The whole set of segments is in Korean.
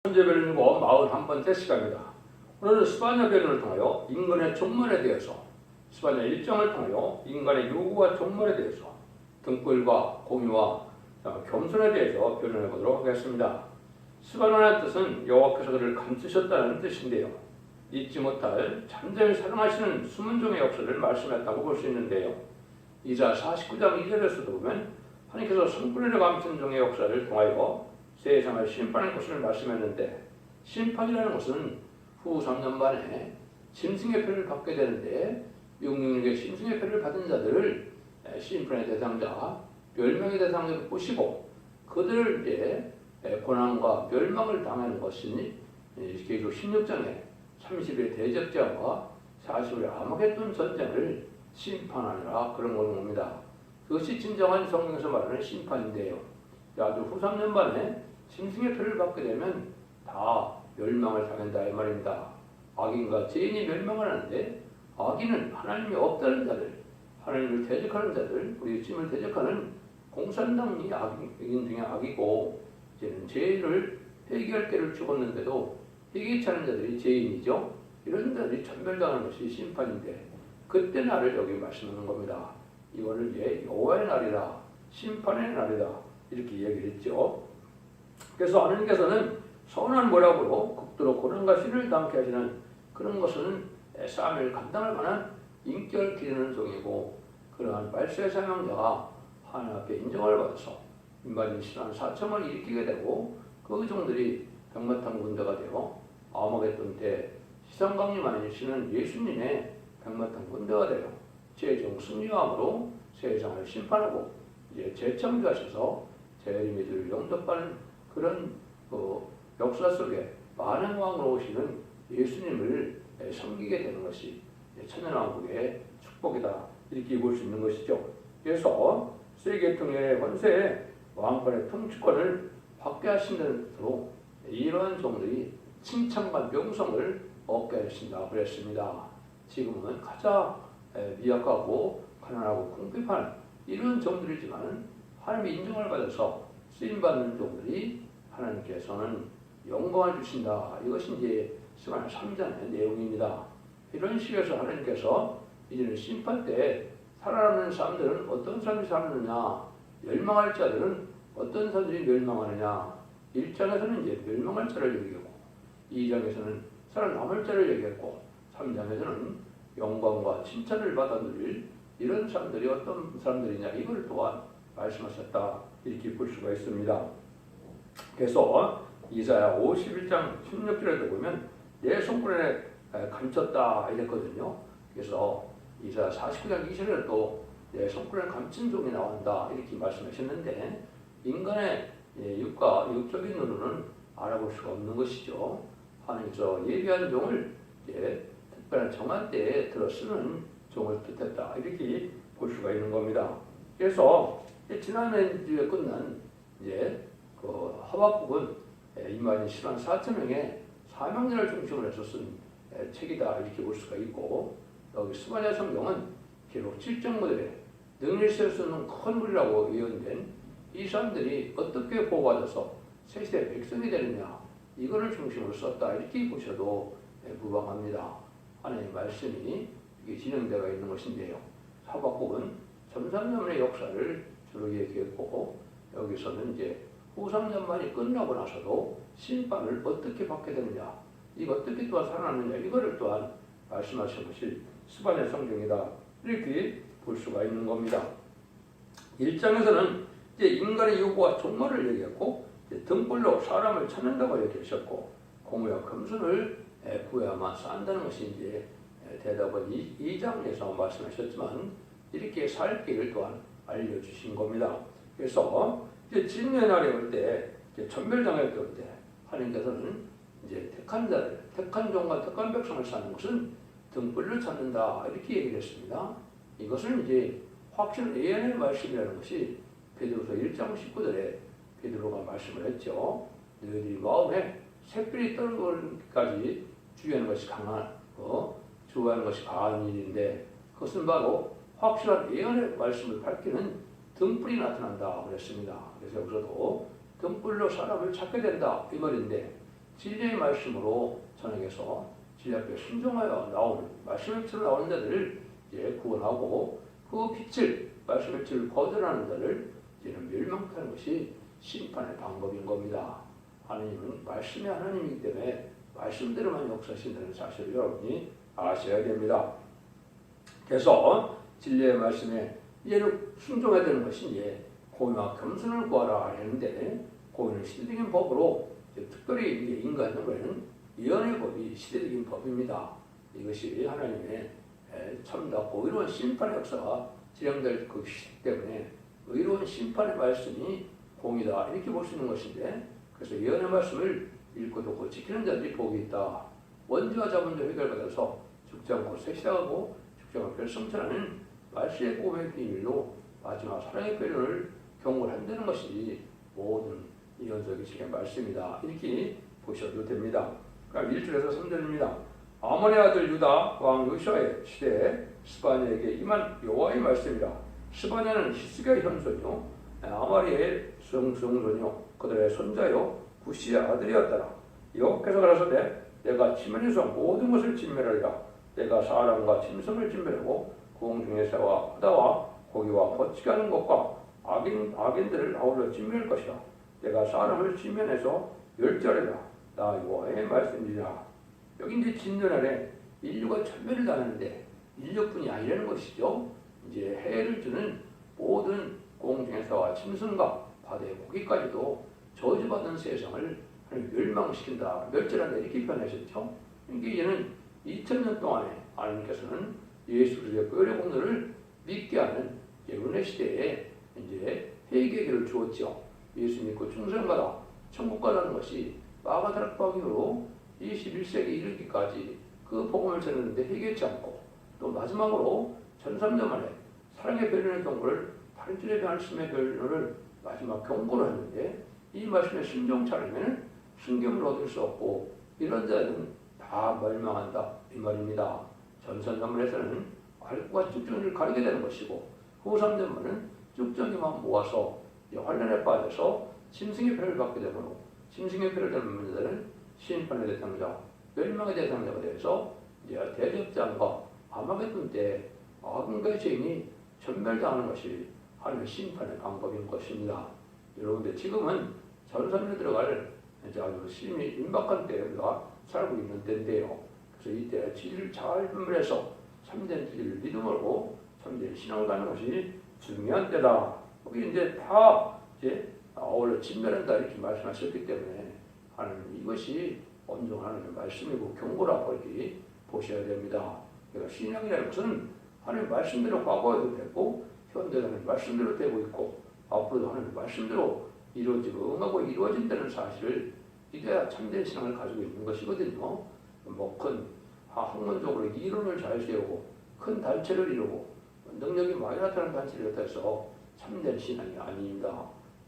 현재 변론이고 41번째 시간입니다. 오늘은 스바냐 변론을 통하여 인간의 종말에 대해서, 스바냐 일정을 통하여 인간의 요구와 종말에 대해서, 등불과 공의와 겸손에 대해서 변론해 보도록 하겠습니다. 스바냐의 뜻은 여호와께서 그를 감추셨다는 뜻인데요. 잊지 못할 잠잠히 사랑하시는 숨은 종의 역사를 말씀했다고 볼 수 있는데요. 이사 49장 2절에서도 보면 하나님께서 성불을 감춘 종의 역사를 통하여 세상을 심판할 것을 말씀했는데, 심판이라는 것은 후 3년 만에 짐승의 표를 받게 되는데, 666의 짐승의 표를 받은 자들을 심판의 대상자, 멸망의 대상자로 보시고 그들을 이제 고난과 멸망을 당하는 것이니 계시록 16장에 30의 대적자와 40의 아마겟돈 전쟁을 심판하느라 그런 것입니다. 그것이 진정한 성경에서 말하는 심판인데요. 아주 후 3년 만에 짐승의 표를 받게 되면 다 멸망을 당한다 이 말입니다. 악인과 죄인이 멸망을 하는데, 악인은 하나님이 없다는 자들, 하나님을 대적하는 자들, 우리 주님을 대적하는 공산당이 악인 중에 악이고, 이제는 죄를 회개할 때를 죽었는데도 회개치 않은 자들이 죄인이죠. 이런 자들이 천멸당하는 것이 심판인데, 그때 날을 여기 말씀하는 겁니다. 이거를 이제 여호와의 날이라, 심판의 날이다 이렇게 얘기를 했죠. 그래서 하나님께서는 선한 모략으로 극도로 고난과 신을 당케 하시는 그런 것은 싸움을 감당할 만한 인격을 기르는 종이고, 그러한 말세의 사명자가 하나님 앞에 인정을 받아서 인간이 신한 사청을 일으키게 되고, 그 종들이 백마탄 군대가 되어 아마겟돈 때 시상강림 아니시는 예수님의 백마탄 군대가 되어 최종 승리함으로 세상을 심판하고 이제 재창조하셔서 재림이들 영접하는 그런 역사 속에 많은 왕으로 오시는 예수님을 섬기게 되는 것이 천년왕국의 축복이다 이렇게 볼 수 있는 것이죠. 그래서 세계통일의 권세에 왕권의 통치권을 받게 하시는 대로 이러한 종들이 칭찬과 명성을 얻게 하신다 그랬습니다. 지금은 가장 미약하고 가난하고 궁핍한 이런 종들이지만 하나님의 인정을 받아서 쓰임받는 종들이 하나님께서는 영광을 주신다. 이것이 이제 스바냐 3장의 내용입니다. 이런 식에서 하나님께서 이제는 심판 때 살아남는 사람들은 어떤 사람이 살았느냐, 멸망할 자들은 어떤 사람들이 멸망하느냐, 1장에서는 이제 멸망할 자를 얘기하고, 2장에서는 살아남을 자를 얘기했고, 3장에서는 영광과 칭찬을 받아 누릴 이런 사람들이 어떤 사람들이냐, 이걸 또한 말씀하셨다 이렇게 볼 수가 있습니다. 그래서 이사야 51장 16절에도 보면 내 손가락에 감췄다 이랬거든요. 그래서 이사야 49장 2절에 또 내 손가락에 감춘 종이 나온다 이렇게 말씀하셨는데, 인간의 육적인 눈으로는 알아볼 수가 없는 것이죠. 하나님께서 예비한 종을 특별한 정한 때에 들어 쓰는 종을 뜻했다 이렇게 볼 수가 있는 겁니다. 그래서 지난해 끝난 그 하박국은 이만희 신앙 4,000명의 사명자를 중심으로 해서 쓴 책이다 이렇게 볼 수가 있고, 여기 스바냐 성경은 기록 7장 모델에 능히 쓸 수 있는 큰 물이라고 예언된 이 사람들이 어떻게 보호받아서 세시대 백성이 되느냐, 이거를 중심으로 썼다 이렇게 보셔도 무방합니다. 하나님의 말씀이 이게 진행되어 있는 것인데요. 하박국은 3,300년의 역사를 주로 얘기했고, 여기서는 이제 후 3년만이 끝나고 나서도 심판을 어떻게 받게 되느냐, 이거 어떻게 또한 살아나느냐, 이거를 또한 말씀하신 것이 스바냐 성경이다 이렇게 볼 수가 있는 겁니다. 1장에서는 이제 인간의 요구와 종말을 얘기했고, 등불로 사람을 찾는다고 얘기하셨고, 공의와 겸손을 구해야만 산다는 것이 이제 대답은 2장에서 말씀하셨지만, 이렇게 살 길을 또한 알려주신 겁니다. 그래서 이제 진노의 날이 올 때, 천멸당할 때 올 때, 하나님께서는 이제 택한 자를, 택한 종과 택한 백성을 사는 것은 등불을 찾는다 이렇게 얘기를 했습니다. 이것은 이제 확실 예언의 말씀이라는 것이 베드로서 1장 19절에 베드로가 말씀을 했죠. 너희들이 마음에 샛별이 떨어지기까지 주의하는 것이 주의하는 것이 강한 일인데, 그것은 바로 확실한 예언의 말씀을 밝히는 등불이 나타난다 그랬습니다. 그래서 여기서도 등불로 사람을 찾게 된다 이 말인데, 진리의 말씀으로 전에게서 진리 앞에 순종하여 나오는 말씀의 빛으로 나오는 자들을 이제 구원하고 그 빛을 말씀의 빛을 거절하는 자를 이제는 멸망하는 것이 심판의 방법인 겁니다. 하나님은 말씀의 하나님이기 때문에 말씀대로만 역사하신다는 사실을 여러분이 아셔야 됩니다. 그래서 진리의 말씀에 이제는 순종해야 되는 것이 이제 공의와 겸손을 구하라 하는데 공의는 시대적인 법으로 특별히 이제 인간에게는 예언의 법이 시대적인 법입니다. 이것이 하나님의 참답고 의로운 심판의 역사가 진행될 그 시기 때문에 의로운 심판의 말씀이 공의다 이렇게 볼 수 있는 것인데 그래서 예언의 말씀을 읽고 듣고 지키는 자들이 복이 있다. 원죄와 자본죄 해결받아서 죽지 않고 새 시작하고 죽지 않고 별성천하는 말씀의 복음의 비밀로 마지막 사랑의 표현을 경고를 한다는 것이 모든 예언적인 지의 말씀이다. 이렇게 보셔도 됩니다. 그럼 1절에서 3절입니다. 아몬의 아들 유다 왕 요시아의 시대에 스바냐에게 임한 여호와의 말씀이라. 스바냐는 히스기야의 현손이요 아마리의 성손이요 그들의 손자요 구시의 아들이었더라. 여호와께서 가라사대 내가 지면에서 모든 것을 진멸하리라. 내가 사람과 짐승을 진멸하고 공중의 새와 바다와 고기와 거치게 하는 것과 악인들을 아울러 진멸할 것이라. 내가 사람을 지면에서 멸절하리라. 나 여호와의 말씀이라. 여기 이제 진멸하래 인류가 전멸을 당하는데 인류뿐이 아니라는 것이죠. 이제 해를 주는 모든 공중의 새와 짐승과 바다의 고기까지도 저주받은 세상을 멸망시킨다, 멸절한다 이렇게 표현하셨죠. 그러니까 이제는 2000년 동안에 하나님께서는 예수 그리스도의 뼈의 공로를 믿게 하는 은혜 시대에 이제 회개의 길을 주었죠. 예수 믿고 충성받아 천국 가라는 것이 마가다락 이후로 21세기 이르기까지 그 복음을 전했는데 회개치 않고 또 마지막으로 1300년 만에 사랑의 변론의 경고를 다른 줄의 말씀의 변론을 마지막 경고를 했는데 이 말씀에 순종치 않으면 순경을 얻을 수 없고 이런 자는 다 멸망한다 이 말입니다. 전선전문에서는 알과 쭉정이를 가리게 되는 것이고 후삼전문은 쭉정이만 모아서 환란에 빠져서 짐승의 표를 받게 되므로 짐승의 표를 받는 자는 심판의 대상자, 멸망의 대상자가 되어서 대접장과 아마겟돈 때 악인과 죄인이 전멸당하는 것이 하나님의 심판의 방법인 것입니다. 여러분들 지금은 전선에 들어갈 이제 아주 심히 임박한 때에 우리가 살고 있는 때인데요. 그래서 이때 진리를 잘 분별해서 참된 진리를 믿음으로 참된 신앙을 가는 것이 중요한 때다. 거기 이제 다 이제 아울러 진멸한다 이렇게 말씀하셨기 때문에 하나님 이것이 온전한 하나님의 말씀이고 경고라고 이렇게 보셔야 됩니다. 그러니까 신앙이라는 것은 하나님의 말씀대로 과거에도 됐고 현대도 하나님의 말씀대로 되고 있고 앞으로도 하나님의 말씀대로 이루어지고 응하고 이루어진다는 사실을 믿어야 참된 신앙을 가지고 있는 것이거든요. 뭐 큰 학문적으로 이론을 잘 세우고 큰 단체를 이루고 능력이 많이 나타나는 단체를 갖다서 참된 신앙이 아닙니다.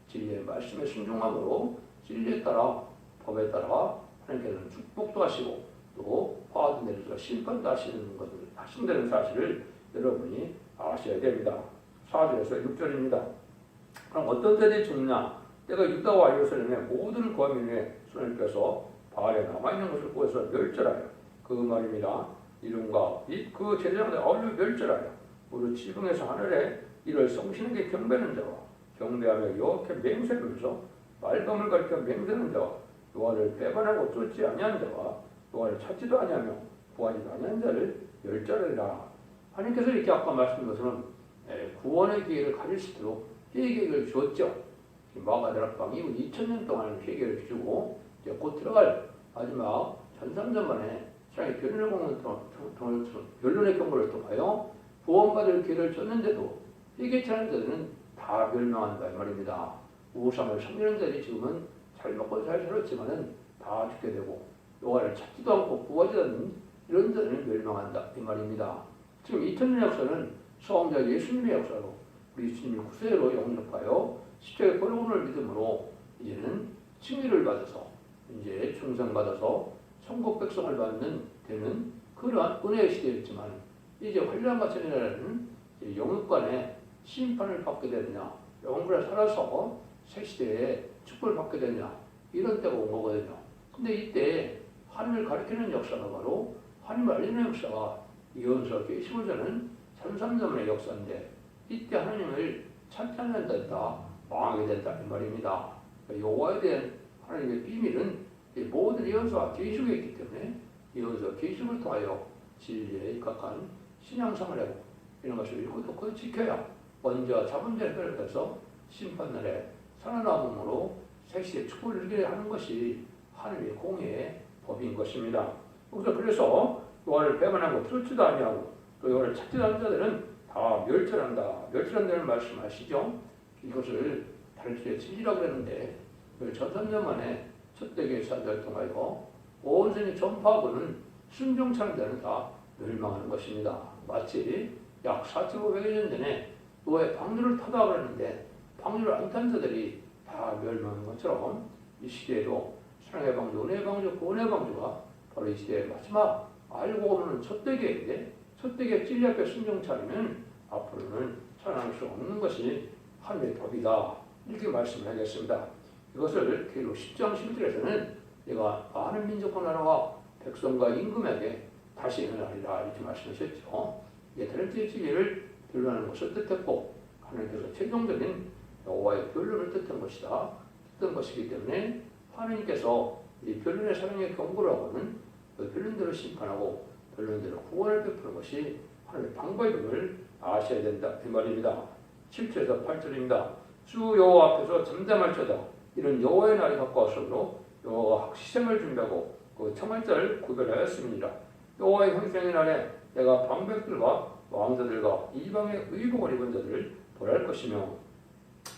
진리의 말씀에 순종함으로 진리에 따라 법에 따라 하나님께서는 축복도 하시고 또 화도 내려서 심판도 하신다는 사실을 여러분이 아셔야 됩니다. 4절에서 6절입니다. 그럼 어떤 때에 죽느냐? 내가 유다와 예루살렘의 모든 거민의 손을 껴서 바알에 남아있는 것을 구해서 멸절하여 그 말입니다. 이름과 빛 그 제자들을 아울러 멸절하여 우리 지붕에서 하늘에 이를 성신에게 경배하는 자와 경배하며 여호와께 맹세하면서 말감을 가리켜 맹세하는 자와 여호와를 배반하고 쫓지 아니한 자와 여호와를 찾지도 아니하며 구하지도 아니한 자를 멸절하리라. 하나님께서 이렇게 아까 말씀드린 것처럼 구원의 기회를 가질 수 있도록 회개를 주었죠. 마가다락 이후 2000년 동안 회개를 주고 이제 곧 들어갈 마지막 전삼전만에 사랑의 변론의 경고를 통하여 구원받을 기회를 줬는데도 회개치 않은 자들은 다 멸망한다 이 말입니다. 우상을 섬기는 자들이 지금은 잘 먹고 잘 살았지만은 다 죽게 되고 여호와를 찾지도 않고 구하지도 않는 이런 자들은 멸망한다 이 말입니다. 지금 2000년 역사는 성자 예수님의 역사로 우리 예수님이 구세로 영접하여 십자가의 보혈을 믿음으로 이제는 칭의를 받아서 이제 충성받아서 천국 백성을 받는 되는 그러한 은혜의 시대였지만 이제 환란과 천년이라는 영육간의 심판을 받게 되느냐 영혼을 살아서 새 시대에 축복을 받게 되느냐 이런 때가 온 거거든요. 근데 이때 하나님을 가리키는 역사가 바로 하나님을 알리는 역사가 예언서 계시고자는 33년의 역사인데 이때 하나님을 찾지 않는다, 망하게 된다 이 말입니다. 여호와에 대한 하나님의 비밀은 모든 예언서와 계시록에 있기 때문에 예언서 계시록을 통하여 진리에 입각한 신앙생활하고 이런 것을 읽고 듣고 지켜야 먼저 잡은 자를 빼앗아서 심판날에 살아남음으로 새시의 축복을 누리게 하는 것이 하나님의 공의의 법인 것입니다. 그래서 요한을 배반하고 들지도 아니하고 또 요한을 찾지도 않는 자들은 다 멸절한다. 멸절한다는 말씀하시죠. 이것을 다른 주에 진리라고 그랬는데 전삼년 만에 첫대교의 사자를 통하여 온 세상에 전파하고는 순종차는 자는 다 멸망하는 것입니다. 마치 약 4,500여 년 전에 노아의 방주를 타다 그랬는데 방주를 안 탄 자들이 다 멸망하는 것처럼 이 시대에도 사랑의 방주, 은혜의 방주, 구원의 방주가 바로 이 시대의 마지막 알고 보면 첫대교인데 첫대교 진리 앞에 순종차리면 앞으로는 살아날 수 없는 것이 하나님의 법이다. 이렇게 말씀을 하겠습니다. 이것을 계로 10장 11절에서는 내가 많은 민족과 나라와 백성과 임금에게 다시 일어나리라 이렇게 말씀하셨죠. 다른지의 진리를 변론하는 것을 뜻했고 하나님께서 최종적인 여호와의 변론을 뜻한 것이다. 뜻한 것이기 때문에 하나님께서 이 변론의 사랑의 경고를 하고는 그 변론대로 심판하고 변론대로 구원을 베푸는 것이 하나님의 방법임을 아셔야 된다 이 말입니다. 7절에서 8절입니다. 주 여호와 앞에서 잠잠할지어다. 이런 여호와의 날이 가까웠으므로 여호와가 희생을 준비하고 그 청할자를 구별하였습니다. 여호와의 형생의 날에 내가 방백들과 왕자들과 이방의 의복을 입은 자들을 벌할 것이며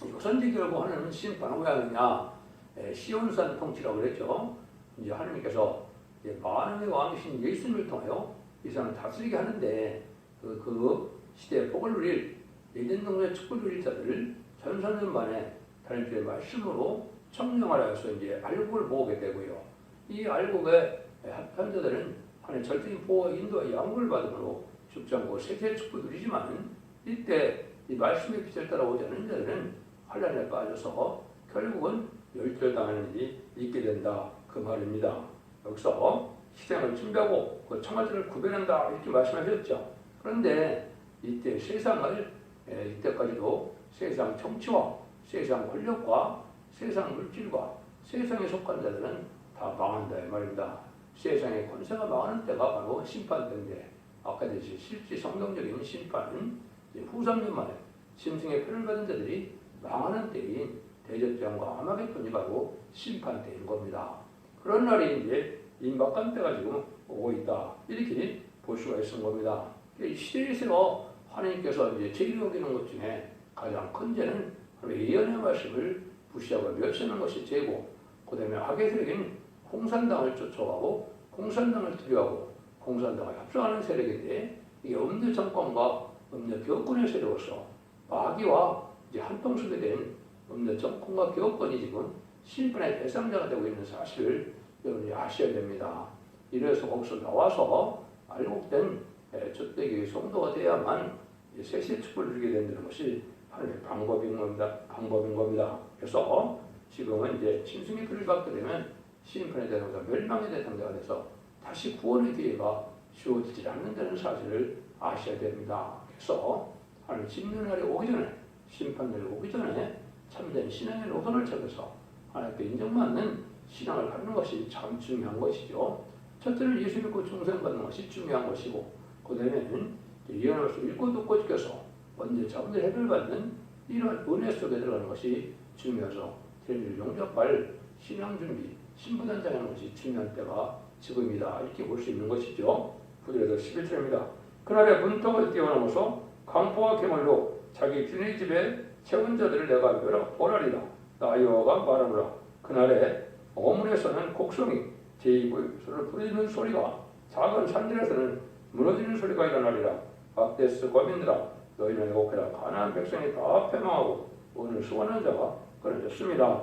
이것은 이제 결국 하나님은 심판을 왜 하느냐 시온산 통치라고 그랬죠. 이제 하나님께서 만왕의 왕이신 예수님을 통하여 이 세상을 다스리게 하는데 그 시대의 복을 누릴 예전 동네의 축복을 누릴 자들을 1,300년 만에 다른 주의 말씀으로 청명하여서 이제 알곡을 모으게 되고요. 이 알곡에 합한 자들은 하나님의 절대적인 보호와 인도와 양보를 받음으로 죽지 않고 세세의 축복을 누리지만 이때 이 말씀의 빛을 따라오지 않는 자들은 환란에 빠져서 결국은 멸절당하는 일이 있게 된다 그 말입니다. 여기서 희생을 준비하고 그 청아들을 구별한다 이렇게 말씀하셨죠. 그런데 이때 세상을 이때까지도 세상 정치와 세상 권력과 세상 물질과 세상에 속한 자들은 다 망한다 이 말입니다. 세상의 권세가 망하는 때가 바로 심판때인데 아까 듯이 실제 성경적인 심판은 후 3년 만에 짐승의 표를 받은 자들이 망하는 때인 대접장과 아마겟돈이 바로 심판때인 겁니다. 그런 날이 이제 임박한 때가 지금 오고 있다 이렇게 볼 수가 있는 겁니다. 이 시대에서 하나님께서 이제 죄를 여기는 것 중에 가장 큰 죄는 예언의 말씀을 무시하고 멸시하는 것이 죄고 그 다음에 악의 세력인 공산당을 쫓아가고 공산당을 두려워하고 공산당을 협상하는 세력인데 이게 음녀 정권과 음녀 교권의 세력으로서 마귀와 이제 한통속이 된 음녀 정권과 교권이 지금 심판의 대상자가 되고 있는 사실을 여러분이 아셔야 됩니다. 이래서 거기서 나와서 알곡된 첫대교의 성도가 돼야만 세시의 축복을 누리게 된다는 것이 하나님의 방법인 겁니다. 그래서 지금은 이제 짐승의 피를 받게 되면 심판의 대상자, 멸망의 대상자가 돼서 다시 구원의 기회가 주어지지 않는다는 사실을 아셔야 됩니다. 그래서 하나님 심는 날이 오기 전에 심판날이 오기 전에 참된 신앙의 노선을 찾아서 하나님께 인정받는 신앙을 갖는 것이 참 중요한 것이죠. 첫째는 예수 믿고 중생받는 것이 중요한 것이고 그 다음에는 예언을 읽고 듣고 지켜서 먼저 자분들 해결받는 이런 은혜 속에 들어가는 것이 중요해서天주를 용접할 신앙 준비, 신부단장하는 것이 중요한 때가 지금이다 이렇게 볼 수 있는 것이죠. 9절에서 11절입니다. 그날에 문턱을 뛰어넘어서 강포와 괴물로 자기 주인의 집에 채운 자들을 내가 보라리라. 나 여호와가 말하노라. 그날에 어문에서는 곡성이 제2부에서는 부르짖는 소리가 작은 산들에서는 무너지는 소리가 일어나리라. 막대스 거민들아 너희는 애곡해라. 가나안 백성이 다 패망하고 오늘 수원한 자가 끊어졌습니다.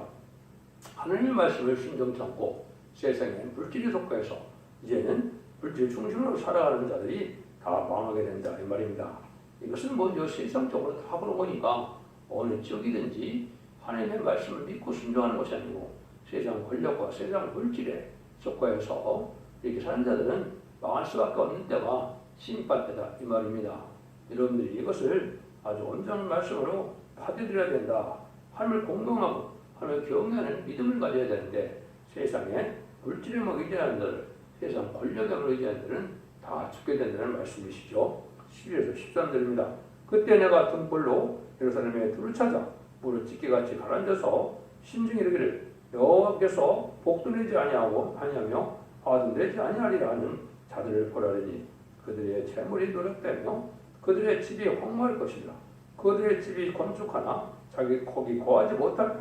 하나님의 말씀을 순종 참고 세상에 물질에 속해서 이제는 물질 중심으로 살아가는 자들이 다 망하게 된다 이 말입니다. 이것은 먼저 세상적으로 다 그런 거니까 어느 지역이든지 하나님의 말씀을 믿고 순종하는 것이 아니고 세상 권력과 세상 물질에 속고해서 이렇게 사는 자들은 망할 수밖에 없는 때가 심판 때다 이 말입니다. 여러분들이 이것을 아주 온전한 말씀으로 받아들여야 된다. 하나님을 공경하고 하나님을 경외하는 믿음을 가져야 되는데 세상에 물질에 의지하는 자들, 세상 권력에 의지하는 자들은 다 죽게 된다는 말씀이시죠. 11에서 13절입니다. 그때 내가 등불로 예루살렘에 둘을 찾아 무릇 찢기같이 가라앉아서 심중히 이르기를 여호와께서 복도 내지 아니하며 화도 내지 아니하리라 하는 자들을 보라리니 그들의 재물이 노력되며 그들의 집이 황무할 것이라. 그들의 집이 건축하나 자기 거기 거하지 못하며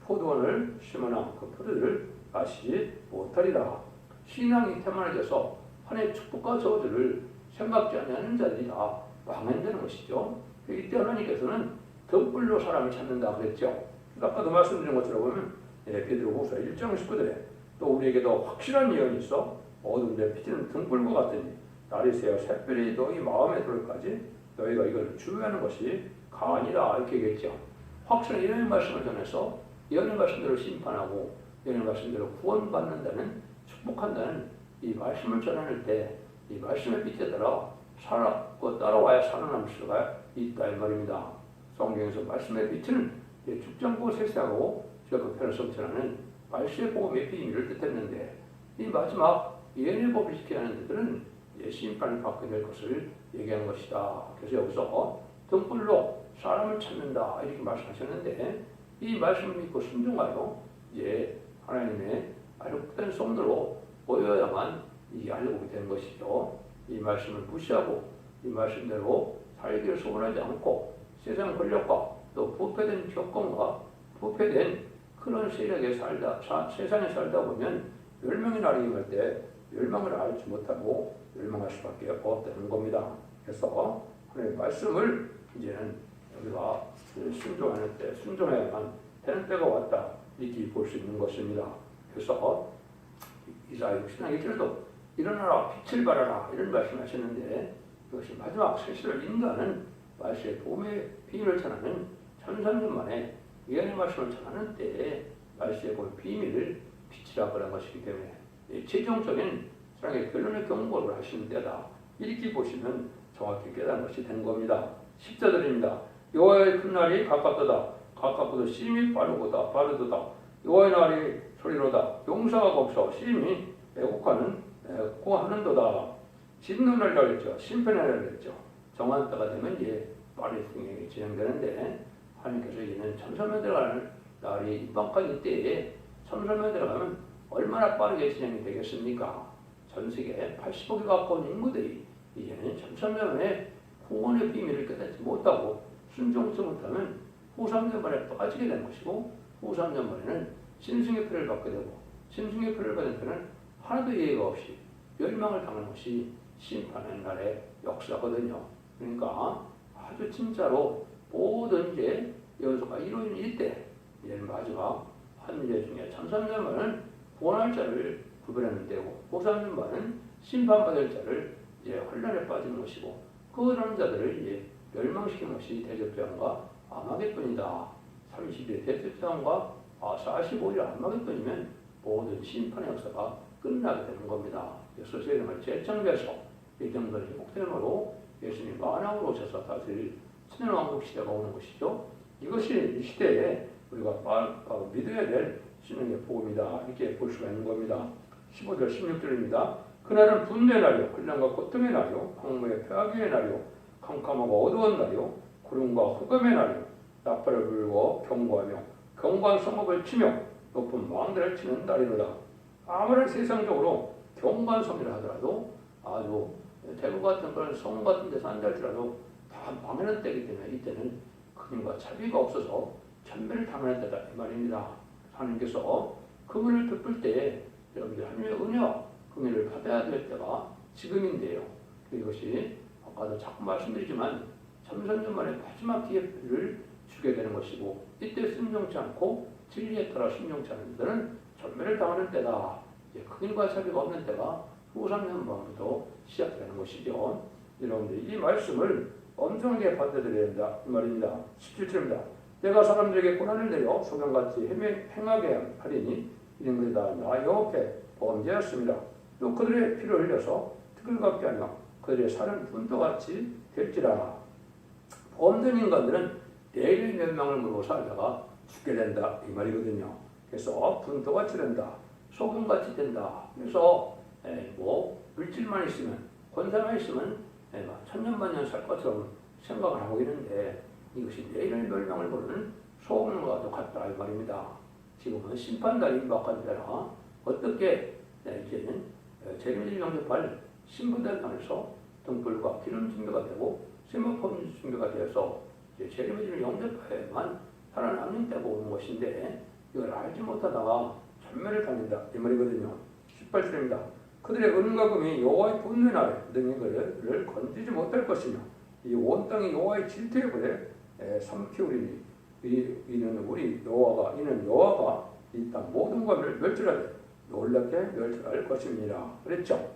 포도원을 심으나 그 포도를 마시지 못하리라. 신앙이 태만해져서 하나님의 축복과 저주를 생각지 않는 자들이 다 망한다는 것이죠. 이때 하나님께서는 등불로 사람을 찾는다 그랬죠. 아까도 말씀드린 것처럼 보면 베드로후서 1장 19절에 또 우리에게도 확실한 예언이 있어 어두운데 비치는 등불과 같으니 날이 새어 샛별이 너희 마음에 들을까지 너희가 이걸 주의하는 것이 가아니라 이렇게 얘기했죠. 확실한 예언의 말씀을 전해서 예언의 말씀대로 심판하고 예언의 말씀대로 구원받는다는 축복한다는 이 말씀을 전하는 때 이 말씀의 빛에 따라와야 살아남을 수가 있다 이 말입니다. 성경에서 말씀의 빛은 죽지 세세하고 그 편을 전하는 말씀의 복음의 비밀을 뜻했는데 이 마지막 예언의 법을 지켜야 하는 자들은 심판을 받게 될 것을 얘기한 것이다. 그래서 여기서 등불로 사람을 찾는다 이렇게 말씀하셨는데 이 말씀을 믿고 순종하여 하나님의 아주 복된 성도로 보여야만 이 알고 되는 것이죠. 이 말씀을 무시하고 이 말씀대로 살기를 소원하지 않고 세상 권력과 또 부패된 조건과 부패된 그런 세력에 세상에 살다 보면 멸망의 날이 임할 때 멸망을 알지 못하고 멸망할 수밖에 없다는 겁니다. 그래서 하나님의 말씀을 이제는 우리가 순종하는 때 순종해야만 되는 때가 왔다 이렇게 볼 수 있는 것입니다. 그래서 이사야 60장 1절에도 일어나라 빛을 발하라 이런 말씀하셨는데 이것이 마지막 세시를 인도하는 말씀의 복음의 비밀을 전하는 1300년 만에 예언의 말씀을 전하는 때에 말씀의 비밀을 빛이라 그런 것이기 때문에 최종적인 사랑의 결론의 경고를 하시는 때다 이렇게 보시면 정확히 깨달은 것이 된 겁니다. 10절입니다. 여호와의 큰 날이 가깝도다 심히 빠르도다 여호와의 날이 소리로다 용사가 없어 심히 애곡하는도다. 진노를 하려고 심판을 하려고 정한 때가 되면 빠르게 진행되는데 하나님께서 이제는 천사면 들어가는 날이 임박할 때에 천사면 들어가면 얼마나 빠르게 진행이 되겠습니까? 전 세계 80억에 가까운 인구들이 이제는 천사면의 구원의 비밀을 깨닫지 못하고 순종치 못하면 후삼년만에 빠지게 되는 것이고 후삼년만에는 신승의 표를 받게 되고 신승의 표를 받은 때는 하나도 예의가 없이 멸망을 당하는 것이 심판의 날의 역사거든요. 그러니까 아주 진짜로 모든 연소가 이루어진 이때 마지막 한일 중에 1300만은 구원할 자를 구별하는 때고 후삼년만은 심판받을 자를 환란에 빠지는 것이고 그런 자들을 멸망시키는 것이 대접장과 아마겟돈이다. 30일의 대접장과 45일 아마겟돈이면 모든 심판의 역사가 끝나게 되는 겁니다. 그래서 세상을 재창조해서 이 정도의 회복됨으로 예수님 만왕으로 오셔서 다스릴 천년왕국 시대가 오는 것이죠. 이것이 이 시대에 우리가 믿어야 될 신앙의 복음이다. 이렇게 볼 수가 있는 겁니다. 15절 16절입니다. 그날은 분노의 날이요 혼란과 고통의 날이요 황무의 폐하기의 날이요 캄캄하고 어두운 날이요 구름과 흑암의 날이요 나팔을 불고 경고하며 경고한 성읍을 치며 높은 망대를 치는 날이로다. 아무런 세상적으로 경고한 성이라 하더라도 아주 대구 같은 그런 성 같은 데서 앉을지라도 다 망하는 때이기 때문에 이때는 그림과 차비가 없어서 천멸을 당하는 때다 이 말입니다. 하나님께서 그분을 베풀 때에 여러분들 하나님의 은혜와 금혜를 받아야 될 때가 지금인데요. 이것이 아까도 자꾸 말씀드리지만 3,000년 만에 마지막 기회를 주게 되는 것이고 이때 순종치 않고 진리에 따라 순종치 않는 자들은 전멸을 당하는 때다. 극인과 차비가 없는 때가 후삼년부터 시작되는 것이죠. 여러분들 이 말씀을 엄청나게 받아들여야 된다 이 말입니다. 17절입니다. 내가 사람들에게 고난을 내려 소경같이 행하게 하리니 이는 그다 나 여호와께 범죄였습니다. 또 그들의 피를 흘려서 티끌같게 하며 그들의 살은 분도같이 될지라. 범죄한 인간들은 내일의 멸망을 물고 살다가 죽게 된다 이 말이거든요. 그래서 분도같이 된다, 소금같이 된다. 그래서 뭐 물질만 있으면, 권세만 있으면 천년만년 살 것처럼 생각을 하고 있는데 이것이 내일의 멸망을 보는 소금과도 같다 이 말입니다. 지금은 심판날이 임박한 데라 어떻게 이제는 재림을 영접할 신부들 안에서 등불과 기름 준비가 되고 세마포 준비가 되어서 재림을 영접해야만 살아남는 때가 오는 것인데 이걸 알지 못하다가 전멸을 당한다 이 말이거든요. 18절입니다. 그들의 은과 금이 여호와의 분노의 날에 능히 그를 건지지 못할 것이며 이 온 땅이 여호와의 질투의 불에 삼키우리니 이는 여호와가 이 땅 모든 것을 멸절하되 놀랍게 멸절할 것입니다. 그랬죠.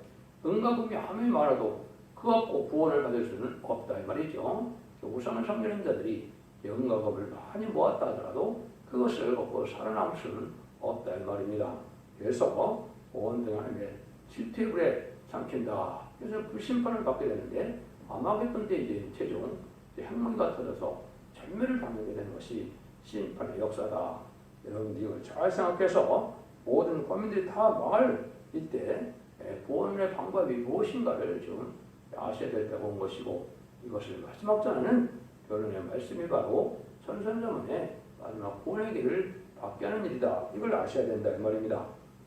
은과 금이 아무리 많아도 그거 갖고 구원을 받을 수는 없다 이 말이죠. 우상을 섬기는 자들이 은과 금을 많이 모았다 하더라도 그것을 갖고 살아남을 수는 없다 이 말입니다. 그래서 온 땅에 질투의 불에 삼킨다. 그래서 그 심판을 받게 되는데 아마겟돈 때 이제 최종 핵무기가 터져서 전멸을 당하게 되는 것이 심판의 역사다. 여러분들 이걸 잘 생각해서 모든 국민들이 다 망할 이때 구원의 방법이 무엇인가를 좀 아셔야 될 때가 온 것이고 이것을 마지막 전에는 결론의 말씀이 바로 천선자문의 마지막 구원의 길을 받게 하는 일이다. 이걸 아셔야 된다 이 말입니다.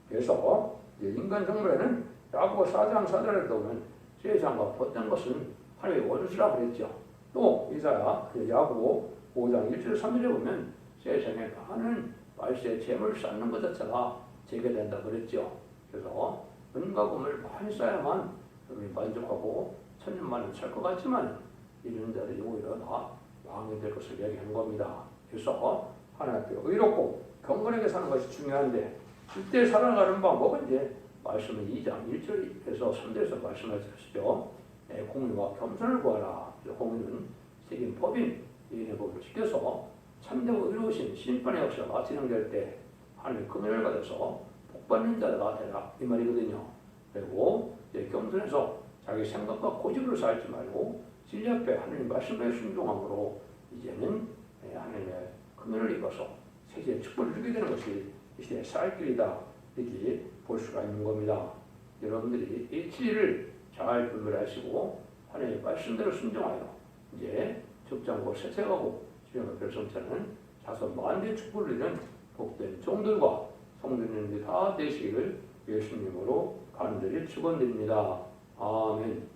그래서 인간 정말에는 야고보 4장 4절에 보면 세상과 벗된 것은 하나님의 원수라 그랬죠. 또 이사야 야고보 5장 1절 3절에 보면 세상에 많은 말세에 재물을 쌓는 것 자체가 재개된다 그랬죠. 그래서 은과 금을 많이 쌓아야만 만족하고 천년만년 살 것 같지만 이런 자들이 오히려 다 왕이 될 것을 얘기하는 겁니다. 그래서 하나님께 의롭고 경건하게 사는 것이 중요한데 이때 살아가는 방법은 이제 말씀은 2장 1절에서 3절에서 말씀하시죠. 공의와 겸손을 구하라. 공의는 세긴 법인 예인의 법을 지켜서 참되고 의로우신 심판의 역사가 진행될 때 하나님의 금연을 받아서 복받는 자가 되라 이 말이거든요. 그리고 겸손해서 자기 생각과 고집으로 살지 말고 진리 앞에 하나님 말씀에 순종함으로 이제는 하나님의 금연을 입어서 세계의 축복을 주게 되는 것이 이 시대의 살 길이다 이렇게 볼 수가 있는 겁니다. 여러분들이 이 진리를 잘 분별하시고 하나님의 말씀대로 순종하여 이제 적장고 세세가고 주님의 별성차는 자손 만대의 축복을 누리는 복된 종들과 성도님들이 다 되시기를 예수님으로 간절히 축원드립니다. 아멘.